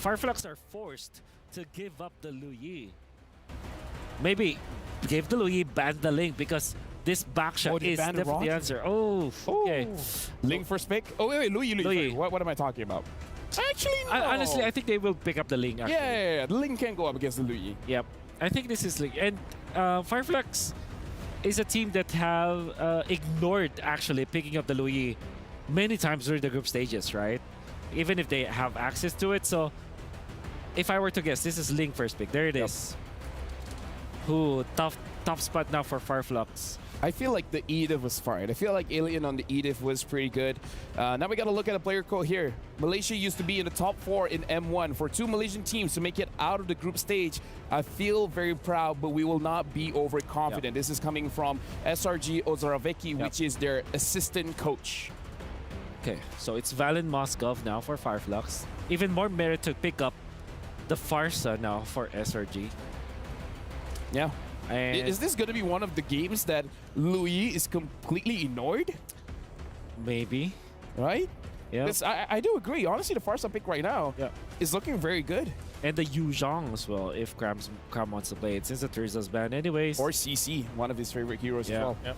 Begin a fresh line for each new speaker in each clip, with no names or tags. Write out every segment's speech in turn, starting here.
FIREFLUX are forced to give up the Lu Yi. Maybe give the Lu Yi, ban the Link, because this backshot is definitely the answer. Oh, okay.
Link first pick? Oh, wait, Lu Yi. What am I talking about? Actually, no.
Honestly, I think they will pick up the Link. Actually.
Yeah. The Link can go up against the Lu Yi.
Yep. I think this is Link. And FIREFLUX is a team that have ignored actually picking up the Lu Yi many times during the group stages, right? Even if they have access to it. So if I were to guess, this is Link first pick. There it is. Ooh, tough spot now for FIREFLUX.
I feel like the Edith was fine. I feel like Alien on the Edith was pretty good. Now we got to look at a player code here. Malaysia used to be in the top 4 in M1. For 2 Malaysian teams to make it out of the group stage, I feel very proud, but we will not be overconfident. Yep. This is coming from SRG Ozaravecki, which is their assistant coach.
Okay, so it's Valen Moskov now for FIREFLUX. Even more merit to pick up the Farsa now for SRG.
Yeah.
And
is this going to be one of the games that Lu Yi is completely ignored?
Maybe.
Right?
Yeah.
I do agree. Honestly, the Farsa pick right now is looking very good.
And the Yu Zhang as well, if Cram wants to play it, since the Teresa's banned anyways.
Or CC, one of his favorite heroes as well.
Yep.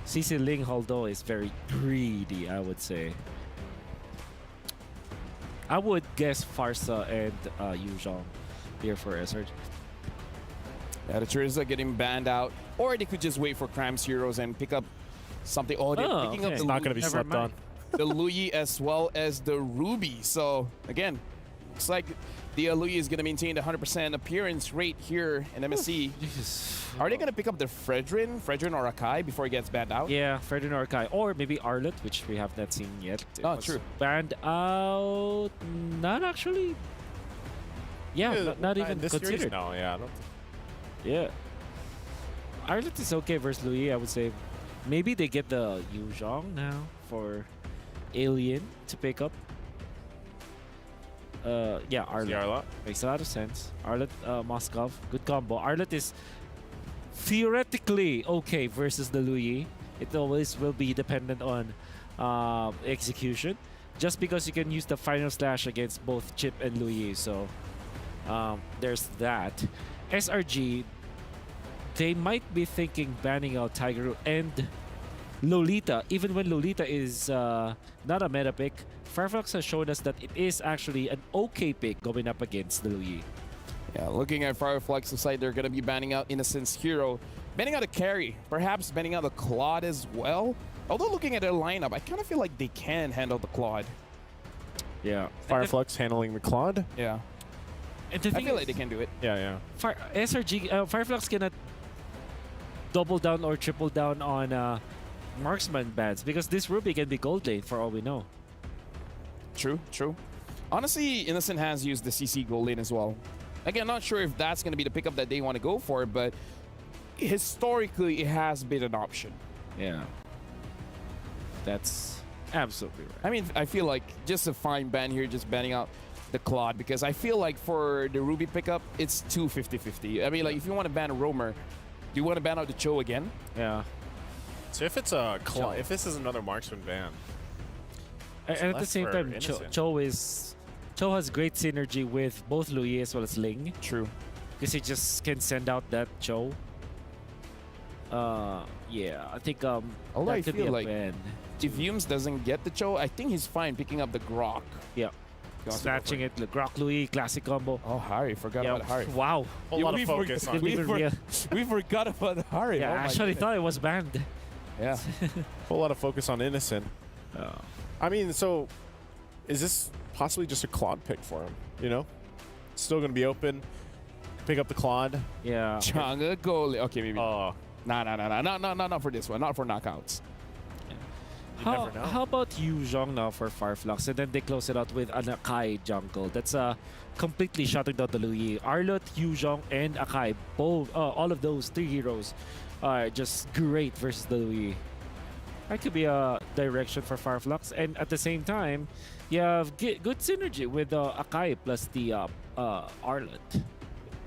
CC Ling, although, is very greedy, I would say. I would guess Farsa and Yu Zhang here for SRG.
Yeah, the Teresa getting banned out. Or they could just wait for Cram's heroes and pick up something. Oh, they're picking up the
It's not going to be slept on.
The Lu Yi as well as the Ruby. So, again, looks like the Lu Yi is going to maintain the 100% appearance rate here in MSC. Are they going to pick up the Fredrin or Akai before he gets banned out?
Yeah, Fredrin or Akai. Or maybe Arlet, which we have not seen yet.
Oh, true.
Banned out. Not actually. Yeah, not even considered.
No, yeah. I don't
Yeah. Arlet is okay versus Lu Yi, I would say. Maybe they get the Yu Zhang now for Alien to pick up. Yeah, Arlet. Makes a lot of sense. Arlet, Moskov, good combo. Arlet is theoretically okay versus the Lu Yi. It always will be dependent on execution. Just because you can use the final slash against both Chip and Lu Yi. So there's that. SRG, they might be thinking banning out Tiger and Lolita. Even when Lolita is not a meta pick, FIREFLUX has shown us that it is actually an okay pick going up against the Lu Yi.
Yeah, looking at FIREFLUX, looks like they're going to be banning out Innocence Hero. Banning out a carry, perhaps banning out a Claude as well. Although looking at their lineup, I kind of feel like they can handle the Claude.
Yeah.
FIREFLUX handling the Claude?
Yeah.
And I
feel like they can do it.
Yeah.
SRG, FIREFLUX cannot double down or triple down on marksman bans because this Ruby can be gold lane for all we know.
True. Honestly, Innocent has used the CC gold lane as well. Again, not sure if that's going to be the pickup that they want to go for, but historically, it has been an option.
Yeah. That's absolutely right.
I mean, I feel like just a fine ban here, just banning out the Claude, because I feel like for the Ruby pickup, it's too 50-50. I mean, like, if you want to ban a roamer, do you want to ban out the Cho again?
Yeah.
So if it's a Claude, if this is another marksman ban,
and at the same time, Cho has great synergy with both Lu Yi as well as Ling.
True.
Because he just can send out that Cho. Yeah, I think
although I
could
feel
be a
like
ban.
if Yumes doesn't get the Cho, I think he's fine picking up the Grok.
Yeah. Snatching it, the Grok Lu Yi classic combo.
Oh, Harry, forgot about Harry.
Wow.
A lot of focus on
we forgot about Harry.
Yeah, I actually thought it was banned.
Yeah.
Whole lot of focus on Innocent. I mean, so is this possibly just a Claude pick for him? You know, still going to be open. Pick up the Claude.
Yeah.
Changa goalie. Okay, maybe. No, not for this one. Not for knockouts.
How about Yu Zhang now for FIREFLUX, and then they close it out with an Akai jungle. That's completely shutting down the Lu Yi. Arlot, Yu Zhang, and Akai, both all of those 3 heroes are just great versus the Lu Yi. That could be a direction for FIREFLUX, and at the same time, you have good synergy with Akai plus the Arlot.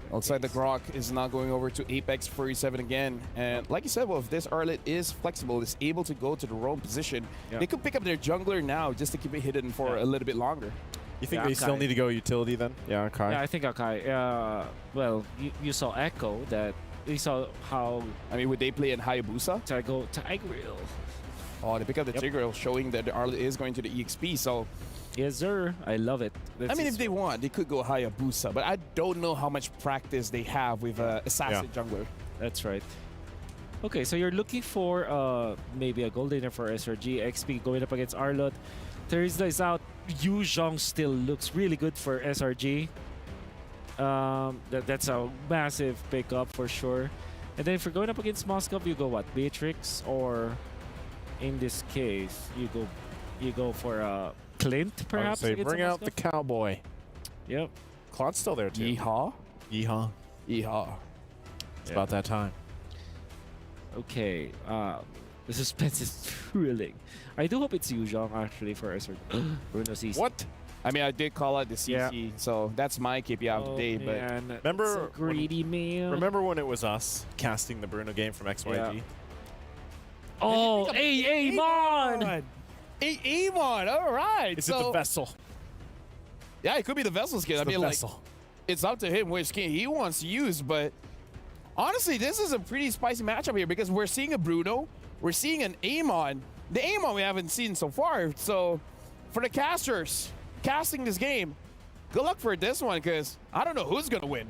Looks like the Grok is now going over to Apex 47 again. And like you said, well, if this Arlet is flexible, is able to go to the roam position, they could pick up their jungler now just to keep it hidden for a little bit longer.
You think
Yeah,
they still
Akai.
need to go utility then? Yeah, Akai.
Yeah, I think Akai. Well, you saw Echo that you saw how
I mean, would they play in Hayabusa?
Tigreal.
Oh, they pick up the Tigreal, showing that the Arlet is going to the EXP. So,
Yes, sir. I love it.
I mean, if they want, they could go Hayabusa, but I don't know how much practice they have with Assassin jungler.
That's right. Okay, so you're looking for maybe a gold laner for SRG. XP going up against Arlot. Thursday is out. Yu Zhong still looks really good for SRG. That's a massive pickup for sure. And then if you're going up against Moscow, you go what? Beatrix, or in this case, you go for Clint perhaps.
I would say
against
bring out the
Moscow?
cowboy.
Yep.
Claude's still there too.
Yeehaw.
Yeehaw.
Yeehaw.
It's about that time.
Okay. The suspense is thrilling. I do hope it's Yu Zhong actually for SRG. Bruno CC.
What?
I mean, I did call out the CC, so that's my KPI of the day. But
Man.
Remember
So greedy man.
Remember when it was us casting the Bruno game from XYG?
Yeah. Oh, hey, Amon!
Amon, all right.
Is it the vessel?
Yeah, it could be the vessel skin.
It's
I
the
mean, like,
vessel.
it's up to him which skin he wants to use, but honestly, this is a pretty spicy matchup here because we're seeing a Bruno, we're seeing an Amon. The Amon we haven't seen so far, so for the casters casting this game, good luck for this one because I don't know who's going to win.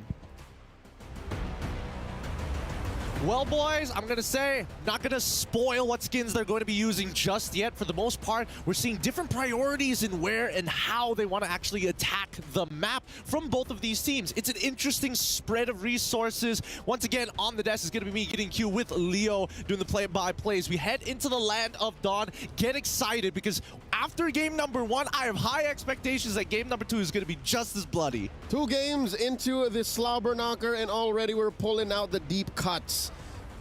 Well, boys, I'm going to say, not going to spoil what skins they're going to be using just yet. For the most part, we're seeing different priorities in where and how they want to actually attack the map from both of these teams. It's an interesting spread of resources. Once again, on the desk is going to be me getting Q with Leo doing the play-by-plays. We head into the land of Dawn. Get excited because after game number 1, I have high expectations that game number 2 is going to be just as bloody.
2 games into this slobber knocker, and already we're pulling out the deep cuts.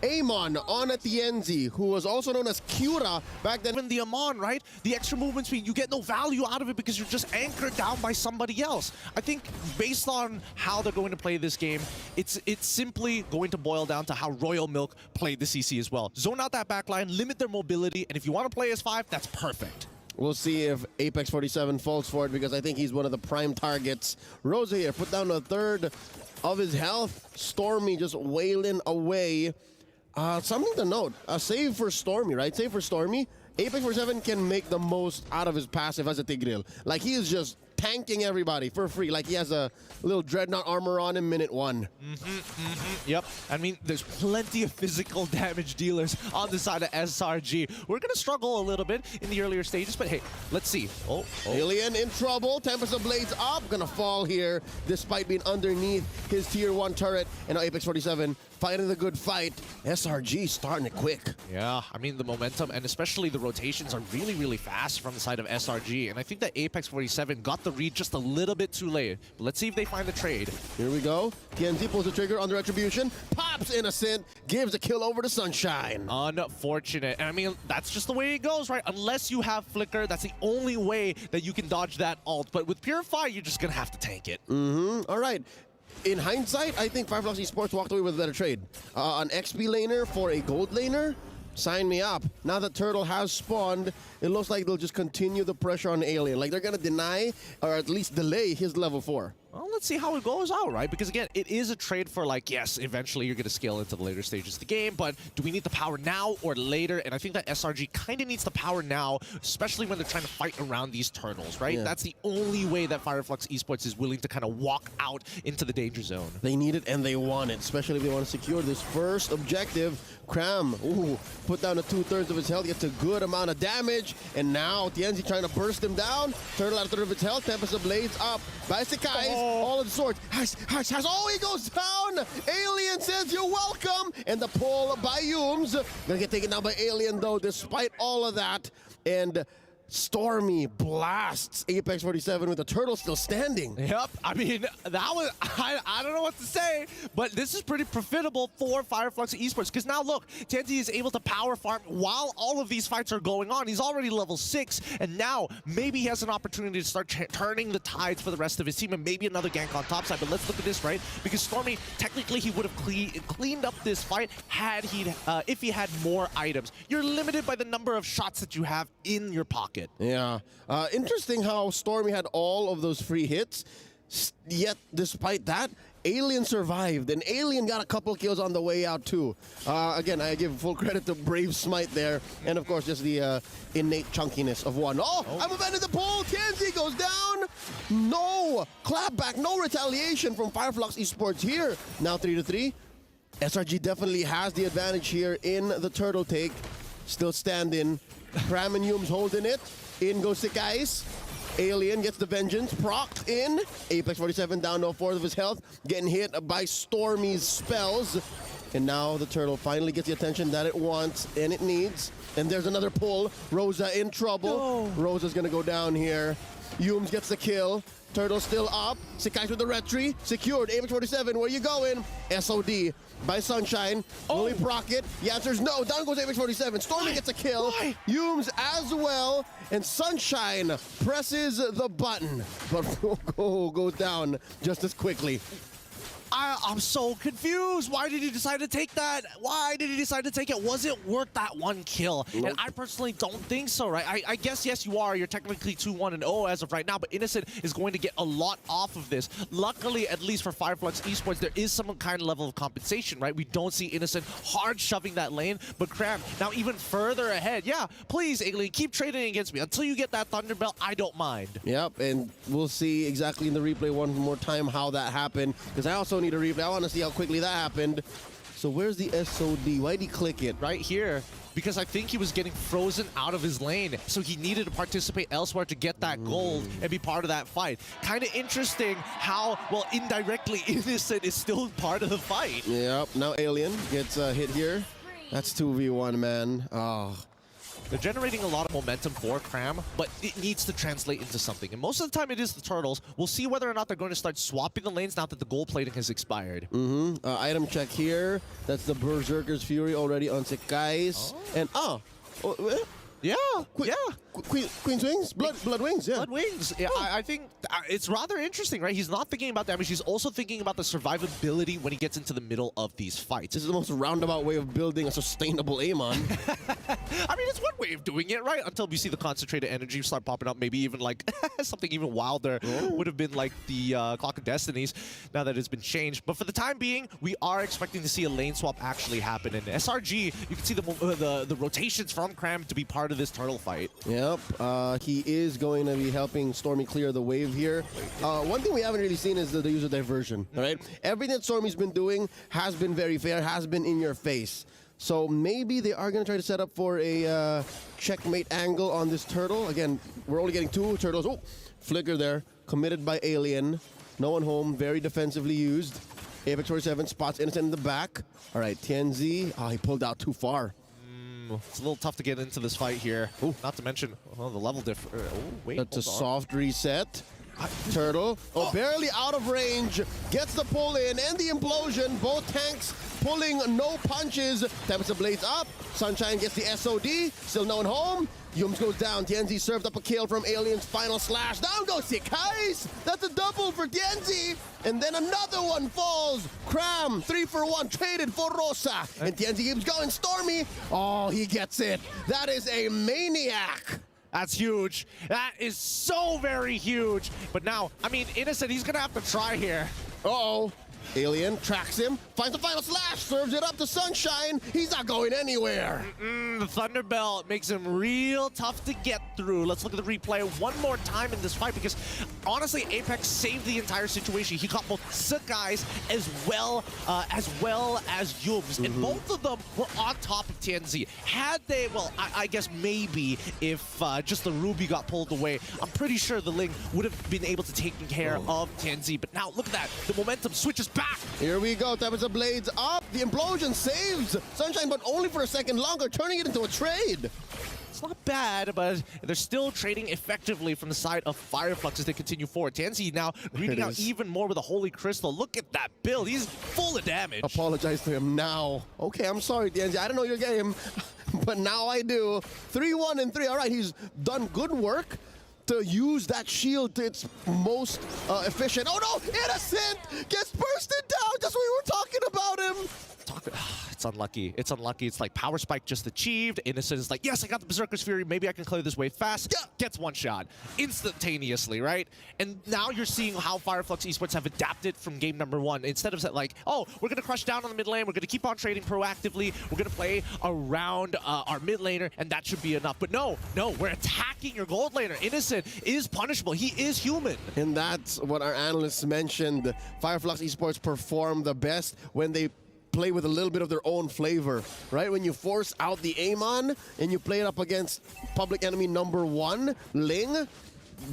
Amon on at the Enzi, who was also known as Cura back then.
Even the Amon, right? The extra movement speed, you get no value out of it because you're just anchored down by somebody else. I think based on how they're going to play this game, it's simply going to boil down to how Royal Milk played the CC as well. Zone out that backline, limit their mobility, and if you want to play as 5, that's perfect.
We'll see if Apex 47 falls for it because I think he's one of the prime targets. Rosa here put down a third of his health. Stormy just wailing away. Something to note, a save for Stormy, right? Save for Stormy. Apex 47 can make the most out of his passive as a Tigreal. Like, he is just tanking everybody for free. Like, he has a little Dreadnought armor on him minute 1.
Yep. I mean, there's plenty of physical damage dealers on the side of SRG. We're going to struggle a little bit in the earlier stages, but hey, let's see. Oh.
Alien in trouble. Tempest of Blades up. Gonna fall here despite being underneath his tier 1 turret. And now Apex 47 fighting the good fight. SRG starting it quick.
Yeah, I mean, the momentum and especially the rotations are really, really fast from the side of SRG. And I think that Apex 47 got the read just a little bit too late. But let's see if they find the trade.
Here we go. TNZ pulls the trigger under Retribution. Pops Innocent. Gives a kill over to Sunshine.
Unfortunate. And I mean, that's just the way it goes, right? Unless you have Flicker, that's the only way that you can dodge that ult. But with Purify, you're just going to have to tank it.
All right. In hindsight, I think FIREFLUX Esports walked away with a better trade. An XP laner for a gold laner? Sign me up. Now that Turtle has spawned, it looks like they'll just continue the pressure on Alien. Like, they're going to deny, or at least delay, his level 4.
Well, let's see how it goes out, right? Because again, it is a trade for like, yes, eventually you're going to scale into the later stages of the game, but do we need the power now or later? And I think that SRG kind of needs the power now, especially when they're trying to fight around these turtles, right?
Yeah.
That's the only way that FIREFLUX Esports is willing to kind of walk out into the danger zone.
They need it and they want it, especially if they want to secure this first objective. Cram, ooh, put down to 2/3 of his health, gets a good amount of damage, and now Tienzi trying to burst him down. Turtle at a third of his health, Tempest of Blades up. Baisekai's, all of the swords. Oh, he goes down! Alien says you're welcome! And the pull by Yums. Gonna get taken down by Alien though, despite all of that. And Stormy blasts Apex 47 with the turtle still standing.
Yep, I mean, that was, I don't know what to say, but this is pretty profitable for FIREFLUX Esports, because now look, Tenzi is able to power farm while all of these fights are going on. He's already level 6, and now maybe he has an opportunity to start turning the tides for the rest of his team, and maybe another gank on top side. But let's look at this, right? Because Stormy, technically he would have cleaned up this fight had he, if he had more items. You're limited by the number of shots that you have in your pocket. market.
Yeah. Interesting how Stormy had all of those free hits, yet despite that, Alien survived, and Alien got a couple kills on the way out too. Again, I give full credit to Brave Smite there, and of course just the innate chunkiness of one. Oh, I'm abandoned the pole. TNZ goes down. No clapback, no retaliation from FIREFLUX Esports here. Now 3-3. SRG definitely has the advantage here in the turtle take. Still standing. Cram and Humes holding it. In goes Sekais. Alien gets the vengeance, procced in. Apex 47 down to a fourth of his health, getting hit by Stormy's spells. And now the turtle finally gets the attention that it wants and it needs. And there's another pull. Rosa in trouble.
No.
Rosa's gonna go down here. Humes gets the kill. Turtle still up. Sekais with the retry. Secured. Apex 47, where you going? SOD by Sunshine. Only proc it. The answer is no. Down goes Apex 47. Stormy gets a kill. Humes as well. And Sunshine presses the button. But goes down just as quickly.
I'm so confused. Why did he decide to take that? Why did he decide to take it? Was it worth that one kill?
Nope.
And I personally don't think so, right? I guess, yes, you are. You're technically 2-1-0 as of right now, but Innocent is going to get a lot off of this. Luckily, at least for FIREFLUX Esports, there is some kind of level of compensation, right? We don't see Innocent hard shoving that lane, but Cram now even further ahead. Yeah, please, Alien, keep trading against me. Until you get that Thunderbelt, I don't mind.
Yep, and we'll see exactly in the replay one more time how that happened, because I also need a replay. I want to see how quickly that happened. So where's the SOD? Why did he click it?
Right here, because I think he was getting frozen out of his lane, so he needed to participate elsewhere to get that gold and be part of that fight. Kind of interesting how, well, indirectly, Innocent is still part of the fight.
Yep, now Alien gets hit here. That's 2v1, man. Oh.
They're generating a lot of momentum for Cram, but it needs to translate into something. And most of the time it is the Turtles. We'll see whether or not they're going to start swapping the lanes now that the gold plating has expired.
Item check here. That's the Berserker's Fury already on Sekais. And
Yeah, yeah.
Queen's Wings? Blood Wings, yeah.
Blood Wings. Yeah, I think it's rather interesting, right? He's not thinking about damage. He's also thinking about the survivability when he gets into the middle of these fights.
This is the most roundabout way of building a sustainable Amon.
I mean, it's one way of doing it, right? Until we see the concentrated energy start popping up. Maybe even like something even wilder would have been like the Clock of Destinies now that it's been changed. But for the time being, we are expecting to see a lane swap actually happen. And SRG, you can see the rotations from Cram to be part of this turtle fight.
Yep, he is going to be helping Stormy clear the wave here. One thing we haven't really seen is the use of diversion, right? Everything that Stormy's been doing has been very fair, has been in your face. So maybe they are going to try to set up for a checkmate angle on this turtle. Again, we're only getting two turtles. Oh, flicker there, committed by Alien. No one home, very defensively used. Apex 47 spots Innocent in the back. All right, TNZ, he pulled out too far.
It's a little tough to get into this fight here. Ooh. Not to mention, the level difference. Oh, wait,
that's a soft reset. Turtle, barely out of range, gets the pull in and the implosion. Both tanks pulling no punches. Tempest of Blades up. Sunshine gets the SOD. Still no one home. Humes goes down. TNZ served up a kill from Alien's final slash. Down goes Sekais. That's a double for TNZ. And then another one falls. Cram, 3-for-1, traded for Rosa. And TNZ keeps going. Stormy, he gets it. That is a maniac.
That's huge. That is so very huge. But now, I mean, Innocent, he's going to have to try here.
Uh-oh. Alien tracks him, finds the final slash, serves it up to Sunshine. He's not going anywhere.
The Thunderbelt makes him real tough to get through. Let's look at the replay one more time in this fight because honestly, Apex saved the entire situation. He caught both Sekais as well as Humes, and both of them were on top of TNZ. Had they, well, I guess maybe if just the Ruby got pulled away, I'm pretty sure the Ling would have been able to take care of TNZ. But now look at that, the momentum switches back.
Here we go, Tempest of Blades up. The implosion saves Sunshine, but only for a second longer, turning it into a trade.
It's not bad, but they're still trading effectively from the side of FIREFLUX as they continue forward. TNZ now reading out even more with a Holy Crystal. Look at that build. He's full of damage.
Apologize to him now. Okay, I'm sorry, TNZ. I don't know your game, but now I do. 3-1-3. All right, he's done good work to use that shield to its most efficient. Oh no, Innocent gets bursted down just when we were talking about him.
it's unlucky. It's unlucky. It's like Power Spike just achieved. Innocent is like, yes, I got the Berserker's Fury. Maybe I can clear this wave fast. Gets one shot instantaneously, right? And now you're seeing how FIREFLUX Esports have adapted from game number 1. Instead of like, oh, we're going to crush down on the mid lane. We're going to keep on trading proactively. We're going to play around our mid laner, and that should be enough. But no, we're attacking your gold laner. Innocent is punishable. He is human.
And that's what our analysts mentioned. FIREFLUX Esports perform the best when they play with a little bit of their own flavor, right? When you force out the Amon and you play it up against public enemy number 1, Ling,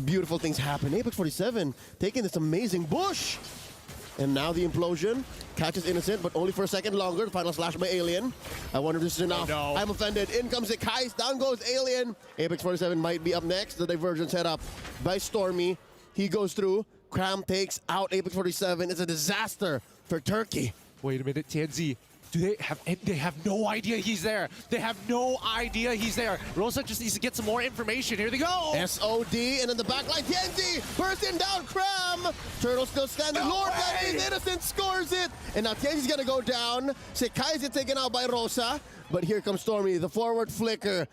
beautiful things happen. Apex 47 taking this amazing bush. And now the implosion catches Innocent, but only for a second longer. The final slash by Alien. I wonder if this is enough.
Oh, no.
I'm offended. In comes the Kais. Down goes Alien. Apex 47 might be up next. The diversion set up by Stormy. He goes through. Cram takes out Apex 47. It's a disaster for Turkey.
Wait a minute, TNZ. They have no idea he's there. They have no idea he's there. Rosa just needs to get some more information. Here they go.
SOD, and in the back line, TNZ bursting down Cram. Turtle still standing. Lord Benny's Innocent scores it. And now TNZ's gonna go down. Sekai's taken out by Rosa. But here comes Stormy, the forward flicker.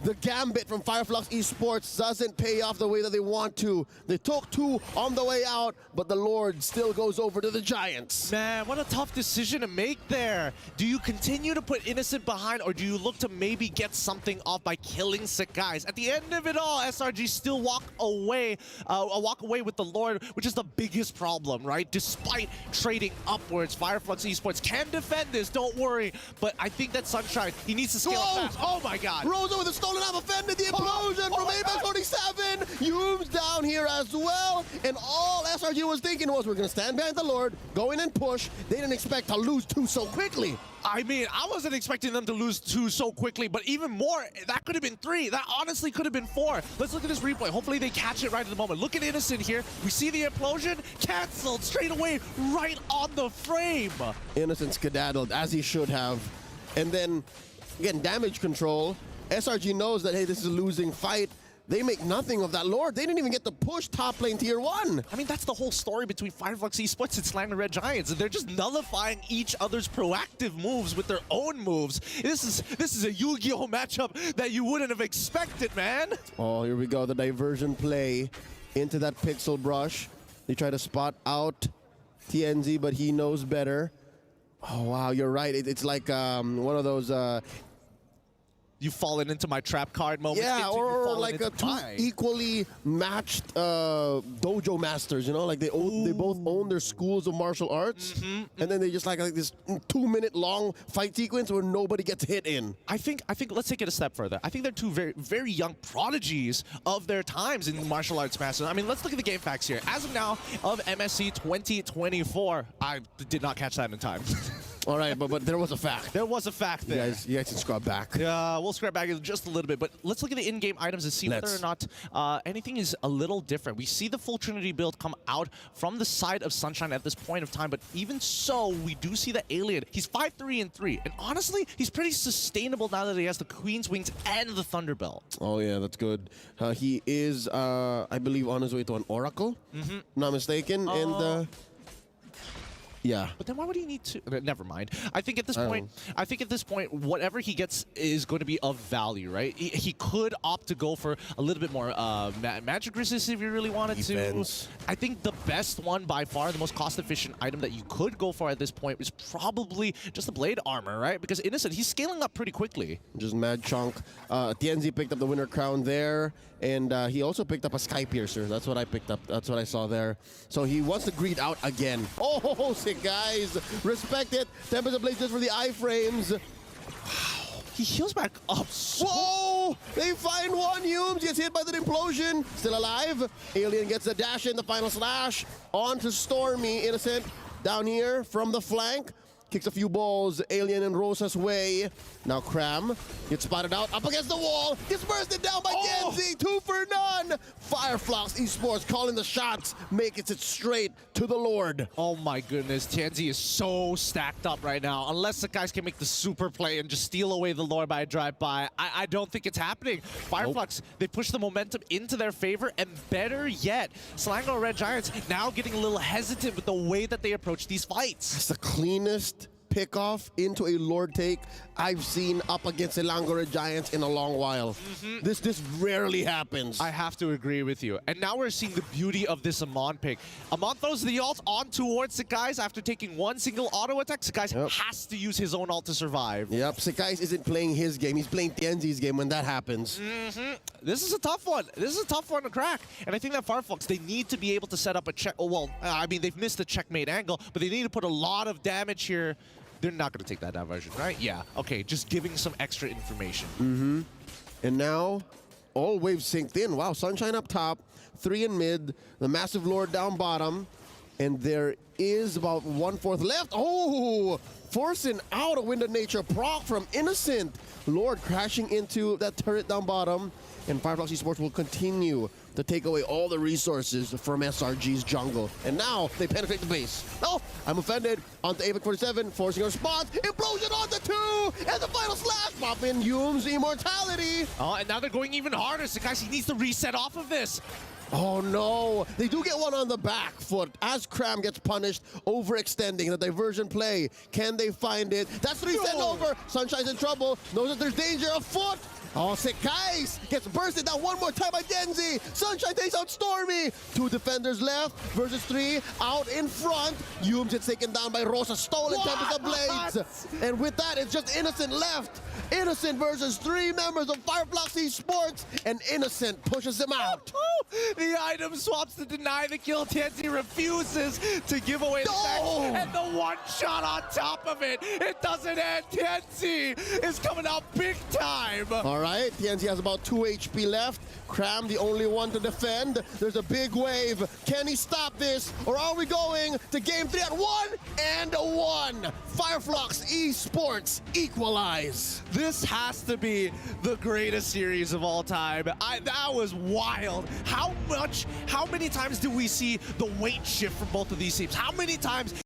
The gambit from FIREFLUX Esports doesn't pay off the way that they want to. They took 2 on the way out, but the Lord still goes over to the Giants.
Man, what a tough decision to make there. Do you continue to put Innocent behind, or do you look to maybe get something off by killing sick guys? At the end of it all, SRG still walk away with the Lord, which is the biggest problem, right? Despite trading upwards, FIREFLUX Esports can defend this, don't worry. But I think that Sunshine, he needs to scale up fast. Oh my God.
Rosa with a stolen up, offended the implosion from Apex 47. Humes down here as well. And all SRG was thinking was, we're going to stand behind the Lord, go in and push. They didn't expect to lose 2 so quickly.
I mean, I wasn't expecting them to lose 2 so quickly, but even more, that could have been 3. That honestly could have been 4. Let's look at this replay. Hopefully they catch it right at the moment. Look at Innocent here. We see the implosion, canceled straight away, right on the frame.
Innocent skedaddled, as he should have. And then, again, damage control. SRG knows that, hey, this is a losing fight. They make nothing of that Lord. They didn't even get to push top lane tier 1.
I mean, that's the whole story between FIREFLUX Esports and SELANGOR Red Giants. They're just nullifying each other's proactive moves with their own moves. This is a Yu-Gi-Oh matchup that you wouldn't have expected, man.
Oh, here we go. The diversion play into that pixel brush. They try to spot out TNZ, but he knows better. Oh, wow, you're right. It's like one of those...
You've fallen into my trap card moment.
Yeah, or like a 2 equally matched dojo masters, you know? Like they both own their schools of martial arts, and then they just like this 2-minute long fight sequence where nobody gets hit in.
I think let's take it a step further. I think they're 2 very, very young prodigies of their times in martial arts masters. I mean, let's look at the game facts here. As of now, of MSC 2024, I did not catch that in time.
All right, but there was a fact.
There was a fact there.
You guys can scrub back.
Yeah, we'll scrap back just a little bit, but let's look at the in-game items and see whether or not anything is a little different. We see the full Trinity build come out from the side of Sunshine at this point of time, but even so, we do see the Alien. He's 5-3-3, and honestly, he's pretty sustainable now that he has the Queen's Wings and the Thunderbelt.
Oh yeah, that's good. He is, I believe, on his way to an Oracle, not mistaken, and... Yeah.
But then why would he need to? Never mind. I think at this point, whatever he gets is going to be of value, right? He could opt to go for a little bit more magic resist if you really wanted to. I think the best one by far, the most cost-efficient item that you could go for at this point is probably just the blade armor, right? Because Innocent, he's scaling up pretty quickly.
Just mad chunk. TNZ picked up the winner crown there, and he also picked up a Sky Piercer. That's what I picked up. That's what I saw there. So he wants to greed out again. Oh, sick guys. Respect it. Tempest Blaze just for the iframes.
Wow. He heals back up.
Whoa! They find one. Humes gets hit by the implosion. Still alive. Alien gets the dash in, the final slash. On to Stormy. Innocent down here from the flank. Kicks a few balls, Alien and Rosa's way. Now Cram gets spotted out, up against the wall, gets bursted down by Genzi, 2 for none. FIREFLUX Esports calling the shots, makes it straight to the Lord.
Oh my goodness, Tianzi is so stacked up right now. Unless the guys can make the super play and just steal away the Lord by a drive-by, I don't think it's happening. FIREFLUX, they push the momentum into their favor, and better yet, SELANGOR Red Giants now getting a little hesitant with the way that they approach these fights.
It's the cleanest pickoff into a Lord take I've seen up against Selangor Giants in a long while. This rarely happens.
I have to agree with you. And now we're seeing the beauty of this Amon pick. Amon throws the ult on towards Sekais after taking one single auto attack. Sekais has to use his own ult to survive.
Yep, Sekais isn't playing his game. He's playing TNZ's game when that happens.
This is a tough one. This is a tough one to crack. And I think that FIREFLUX, they need to be able to set up a check. Oh, well, I mean, they've missed the checkmate angle, but they need to put a lot of damage here. They're not going to take that diversion, right? Yeah. Okay, just giving some extra information.
And now, all waves synced in. Wow, Sunshine up top, 3 in mid, the massive Lord down bottom, and there is about 1/4 left. Oh, forcing out a Wind of Nature proc from Innocent. Lord crashing into that turret down bottom, and FIREFLUX Esports will continue to take away all the resources from SRG's jungle. And now they penetrate the base. Oh, I'm offended. Onto AVIC 47, forcing a response. Implosion onto 2, and the final slash. Pop in Hume's immortality.
Oh, and now they're going even harder. Sekais, he needs to reset off of this.
Oh no, they do get one on the back foot as Cram gets punished, overextending the diversion play. Can they find it? That's 3 sent over. Sunshine's in trouble, knows that there's danger afoot. Oh, Sekais gets bursted down one more time by Genzi. Sunshine takes out Stormy. 2 defenders left versus 3 out in front. Humes gets taken down by Rosa, stolen Tempest of Blades. And with that, it's just Innocent left. Innocent versus 3 members of FIREFLUX Esports, and Innocent pushes them out.
The item swaps to deny the kill. TNZ refuses to give away the stack. And the one shot on top of it, it doesn't end. TNZ is coming out big time.
All right, TNZ has about 2 HP left. Cram, the only one to defend. There's a big wave. Can he stop this? Or are we going to game 3 at 1-1? FIREFLUX Esports equalize.
This has to be the greatest series of all time. That was wild. How many times do we see the weight shift from both of these teams? How many times